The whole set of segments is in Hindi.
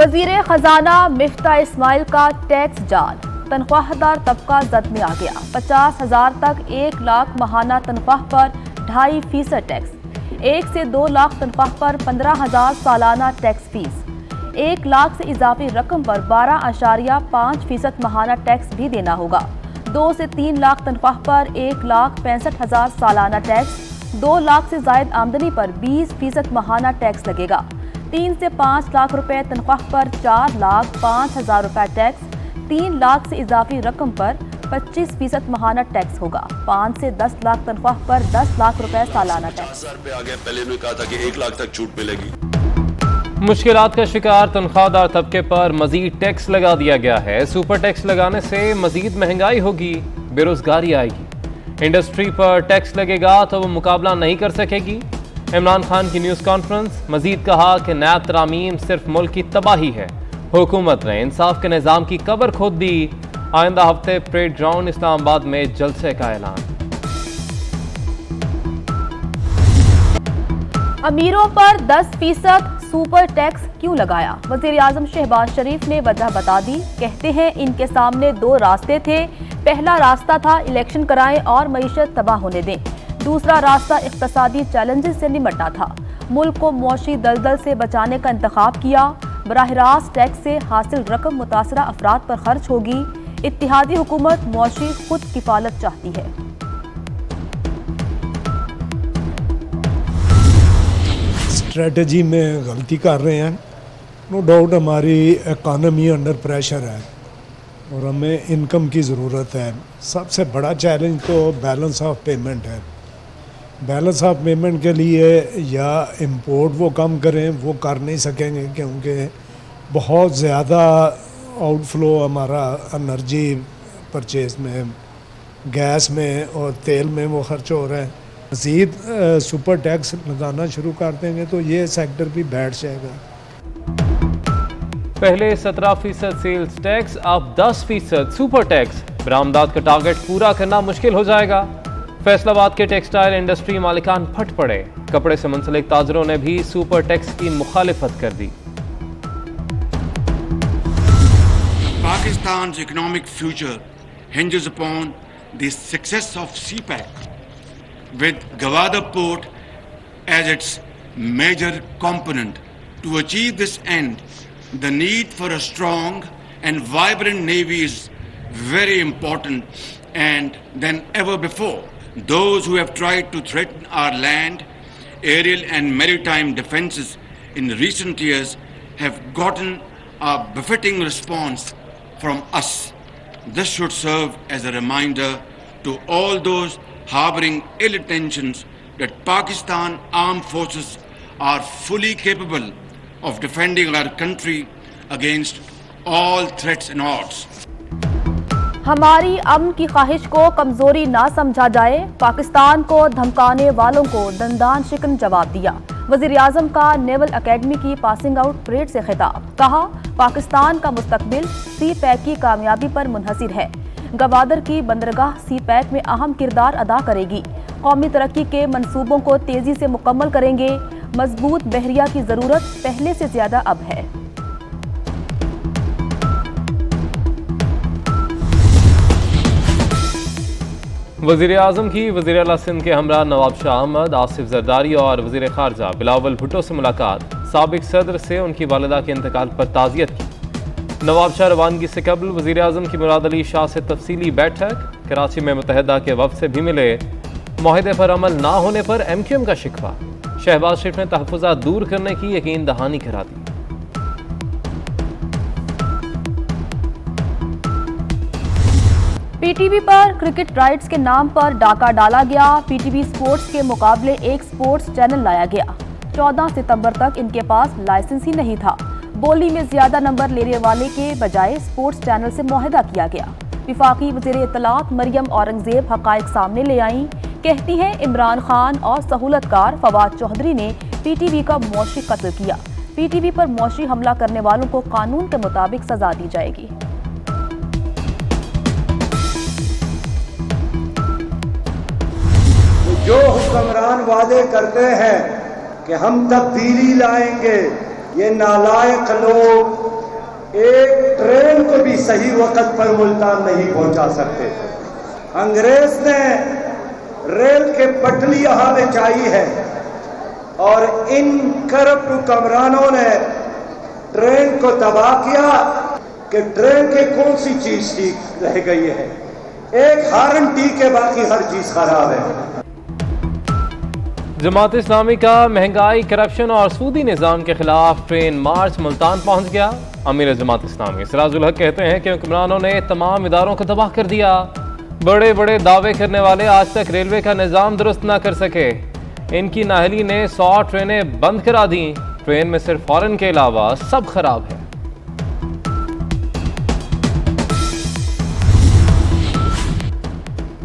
वजीर खजाना मिफ्ता इस्माइल का टैक्स जाल, तनख्वाहदार तबका जद में आ गया। 50,000 तक 1 लाख माहाना तनख्वाह पर 2.5% टैक्स, 1 से 2 लाख तनख्वाह पर 15,000 सालाना टैक्स फीस, 1 लाख से इजाफी रकम पर 12.5% माहाना टैक्स भी देना होगा। 2 से 3 लाख तनख्वाह पर 1,65,000 सालाना टैक्स, 2 लाख से जायद आमदनी पर 20% माहाना टैक्स लगेगा। 3 से 5 लाख रुपए तनख्वाह पर 4,05,000 रुपए टैक्स, 3 लाख से इजाफी रकम पर 25% माहाना टैक्स होगा। 5 से 10 लाख तनख्वाह पर 10 लाख रुपए सालाना टैक्स। पहले उन्होंने कहा था कि 1 लाख तक छूट मिलेगी। मुश्किलात का शिकार तनख्वाहदार तबके पर मजीद टैक्स लगा दिया गया है। सुपर टैक्स लगाने से मजीद महंगाई होगी, बेरोजगारी आएगी। इंडस्ट्री पर टैक्स लगेगा तो वो मुकाबला नहीं कर सकेगी। इमरान खान की न्यूज़ कॉन्फ्रेंस, मजीद कहा कि नया तरामीम सिर्फ मुल्क की तबाही है। हुकूमत ने इंसाफ के निज़ाम की कबर खोद दी। आइंदा हफ्ते परेड ग्राउंड इस्लामाबाद में जलसे का ऐलान। अमीरों पर 10% सुपर टैक्स क्यों लगाया? वजीर आजम शहबाज शरीफ ने वजह बता दी। कहते हैं इनके सामने 2 रास्ते थे। पहला रास्ता था इलेक्शन कराएं और मईशत तबाह होने दें। दूसरा रास्ता इक्तसादी चैलेंजेस से निपटना था। मुल्क को मौशी दलदल से बचाने का इंतखाब किया। बराह रास्त टैक्स से हासिल रकम मुतासरा अफराद पर खर्च होगी। इत्तेहादी हुकूमत मौशी खुद किफालत चाहती है। स्ट्रेटजी में गलती कर रहे हैं। नो डाउट हमारी इकानमी अंडर प्रेशर है और हमें इनकम की ज़रूरत है। सबसे बड़ा चैलेंज तो बैलेंस ऑफ पेमेंट है। बैलेंस ऑफ पेमेंट के लिए या इंपोर्ट वो कम करें, वो कर नहीं सकेंगे क्योंकि बहुत ज़्यादा आउटफ्लो हमारा एनर्जी परचेज में, गैस में और तेल में वो खर्च हो रहा है। मज़ीद सुपर टैक्स लगाना शुरू कर देंगे तो ये सेक्टर भी बैठ जाएगा। पहले 17% सेल्स टैक्स, अब 10% सुपर टैक्स। बरामदात का टारगेट पूरा करना मुश्किल हो जाएगा। फैसलाबाद के टेक्सटाइल इंडस्ट्री मालिकान फट पड़े। कपड़े से मुंसलिक ताजरों ने भी सुपर टैक्स की मुखालिफत कर दी। Pakistan's economic future hinges upon the success of CPEC, with Gwadar Port as its major component. To achieve this end, the need for a strong and vibrant navy is very important, and than ever before. Those who have tried to threaten our land, aerial and maritime defenses in recent years have gotten a befitting response from us. This should serve as a reminder to all those harboring ill intentions that Pakistan armed forces are fully capable of defending our country against all threats and odds. हमारी अमन की ख्वाहिश को कमजोरी ना समझा जाए। पाकिस्तान को धमकाने वालों को दंदान शिकन जवाब दिया। वजीर आजम का नेवल अकेडमी की पासिंग आउट परेड से खिताब। कहा पाकिस्तान का मुस्तकबिल सी पैक की कामयाबी पर मुनहसिर है। गवादर की बंदरगाह सी पैक में अहम किरदार अदा करेगी। कौमी तरक्की के मंसूबों को तेजी से मुकम्मल करेंगे। मजबूत बहरिया की जरूरत पहले से ज्यादा अब है। वज़ीर आज़म की वज़ीर आला सिंध के हमरा नवाब शाह अहमद, आसिफ जरदारी और वज़ीर ख़ारजा बिलावल भुट्टो से मुलाकात। साबिक सदर से उनकी वालिदा के इंतकाल पर ताज़ियत की। नवाब शाह रवानगी से कबल वज़ीर आज़म की मुराद अली शाह से तफसीली बैठक। कराची में मुत्तहिदा के वफ़द से भी मिले। मुआहदे पर अमल ना होने पर MQM का शिकवा। शहबाज शरीफ ने तहफ़्फ़ुज़ात दूर करने की यकीन दहानी करा दी। PTV पर क्रिकेट राइट्स के नाम पर डाका डाला गया। PTV स्पोर्ट्स के मुकाबले एक स्पोर्ट्स चैनल लाया गया। 14 सितंबर तक इनके पास लाइसेंस ही नहीं था। बोली में ज्यादा नंबर लेने वाले के बजाय स्पोर्ट्स चैनल से मुआहदा किया गया। विफाकी वज़ीर इत्तलात मरियम औरंगजेब हकायक सामने ले आईं। कहती हैं इमरान खान और सहूलतकार फवाद चौधरी ने PTV का मौशी कत्ल किया। PTV पर मौशी हमला करने वालों को कानून के मुताबिक सजा दी जाएगी। जो हुक्मरान वादे करते हैं कि हम तब्दीली लाएंगे ये नालायक लोग एक ट्रेन को भी सही वक्त पर मुल्तान नहीं पहुंचा सकते थे। अंग्रेज ने रेल के पटरी यहां बिछाई है और इन करप्ट हुक्मरानों ने ट्रेन को तबाह किया कि ट्रेन की कौन सी चीज ठीक रह गई है। एक हारन ठीक है, बाकी हर चीज खराब है। जमात इस्लामी का महंगाई, करप्शन और सूदी निज़ाम के खिलाफ ट्रेन मार्च मुल्तान पहुंच गया। अमीर जमात इस्लामी सिराजुल हक कहते हैं कि हुक्मरानों ने तमाम इदारों को तबाह कर दिया। बड़े बड़े दावे करने वाले आज तक रेलवे का निज़ाम दुरुस्त ना कर सके। इनकी नाहली ने 100 ट्रेनें बंद करा दी। ट्रेन में सिर्फ फॉरेन के अलावा सब खराब है।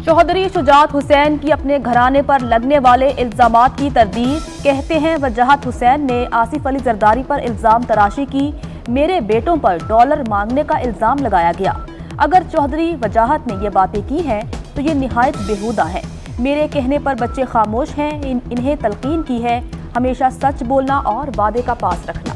चौधरी शुजात हुसैन की अपने घराने पर लगने वाले इल्जामात की तरदीद। कहते हैं वजाहत हुसैन ने आसिफ अली जरदारी पर इल्जाम तराशी की। मेरे बेटों पर डॉलर मांगने का इल्जाम लगाया गया। अगर चौधरी वजाहत ने ये बातें की हैं तो ये निहायत बेहुदा है। मेरे कहने पर बच्चे खामोश हैं। इन्हें तलकीन की है हमेशा सच बोलना और वादे का पास रखना।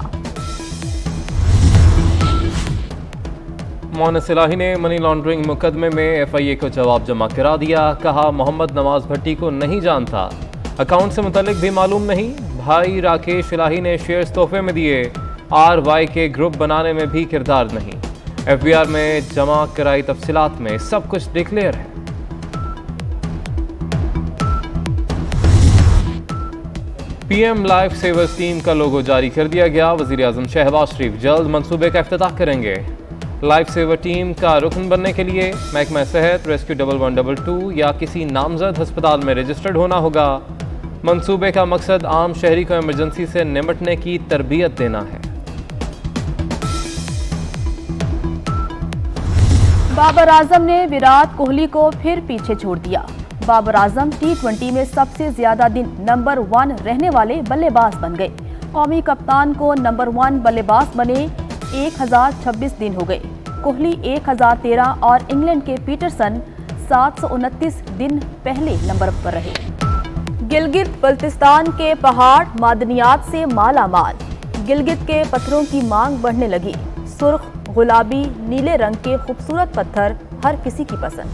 मोहन इलाही ने मनी लॉन्ड्रिंग मुकदमे में FIA को जवाब जमा करा दिया। कहा मोहम्मद नवाज भट्टी को नहीं जानता, अकाउंट से मुतल्लिक भी मालूम नहीं। भाई राकेश इलाही ने शेयर्स तोहफे में दिए। RY के ग्रुप बनाने में भी किरदार नहीं। FBR में जमा कराई तफसीलात में सब कुछ डिक्लेयर है। PM लाइफ सेवर्स टीम का लोगो जारी कर दिया गया। वज़ीर आज़म शहबाज शरीफ जल्द मंसूबे का इफ्तिताह करेंगे। लाइफ सेवर टीम का रुकन बनने के लिए महकमा सेहत, रेस्क्यू 1112 या किसी नामजद अस्पताल में रजिस्टर्ड होना होगा। मंसूबे का मकसद आम शहरी को इमरजेंसी से निपटने की तरबियत देना है। बाबर आजम ने विराट कोहली को फिर पीछे छोड़ दिया। बाबर आजम T20 में सबसे ज्यादा दिन नंबर 1 रहने वाले बल्लेबाज बन गए। कौमी कप्तान को नंबर 1 बल्लेबाज बने 1026 दिन हो गए। कोहली 1013 और इंग्लैंड के पीटरसन 729 दिन पहले नंबर पर रहे। गिलगित बल्तिस्तान के पहाड़ मादनियात से माला माल। गिलगित के पत्थरों की मांग बढ़ने लगी। सुर्ख, गुलाबी, नीले रंग के खूबसूरत पत्थर हर किसी की पसंद।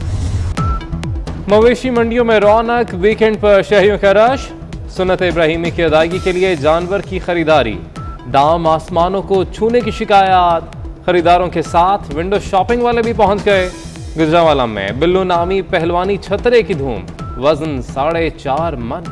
मवेशी मंडियों में रौनक, वीकेंड पर शहरियों का रश। सुन्नत इब्राहिमी की अदायगी के लिए जानवर की खरीदारी। दाम आसमानों को छूने की शिकायत। खरीदारों के साथ विंडो शॉपिंग वाले भी पहुंच गए। गुजरांवाला में बिल्लू नामी पहलवानी छतरे की धूम। वजन 4.5 मन।